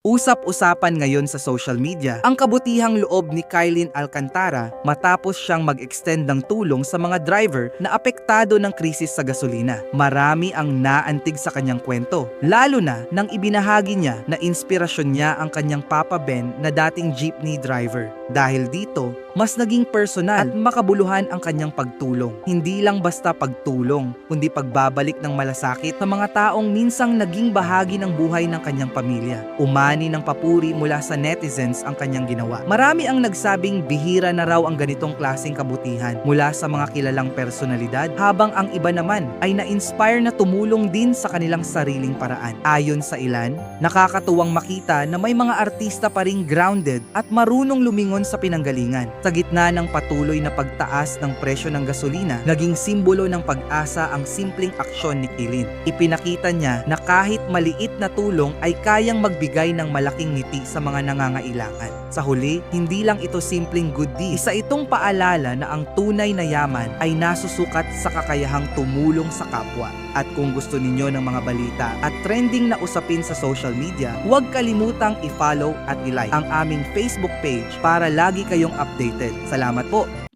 Usap-usapan ngayon sa social media ang kabutihang loob ni Kylene Alcantara matapos siyang mag-extend ng tulong sa mga driver na apektado ng krisis sa gasolina. Marami ang naantig sa kanyang kwento, lalo na nang ibinahagi niya na inspirasyon niya ang kanyang Papa Ben na dating jeepney driver. Dahil dito, mas naging personal at makabuluhan ang kanyang pagtulong. Hindi lang basta pagtulong, kundi pagbabalik ng malasakit sa mga taong minsang naging bahagi ng buhay ng kanyang pamilya. Umani ng papuri mula sa netizens ang kanyang ginawa. Marami ang nagsabing bihira na raw ang ganitong klaseng kabutihan mula sa mga kilalang personalidad, habang ang iba naman ay na-inspire na tumulong din sa kanilang sariling paraan. Ayon sa ilan, nakakatuwang makita na may mga artista pa ring grounded at marunong lumingon sa pinanggalingan. Sa gitna ng patuloy na pagtaas ng presyo ng gasolina, naging simbolo ng pag-asa ang simpleng aksyon ni Kylene. Ipinakita niya na kahit maliit na tulong ay kayang magbigay ng malaking ngiti sa mga nangangailangan. Sa huli, hindi lang ito simpleng good deed. Isa itong paalala na ang tunay na yaman ay nasusukat sa kakayahang tumulong sa kapwa. At kung gusto ninyo ng mga balita at trending na usapin sa social media, huwag kalimutang i-follow at i-like ang aming Facebook page para lagi kayong updated. Salamat po!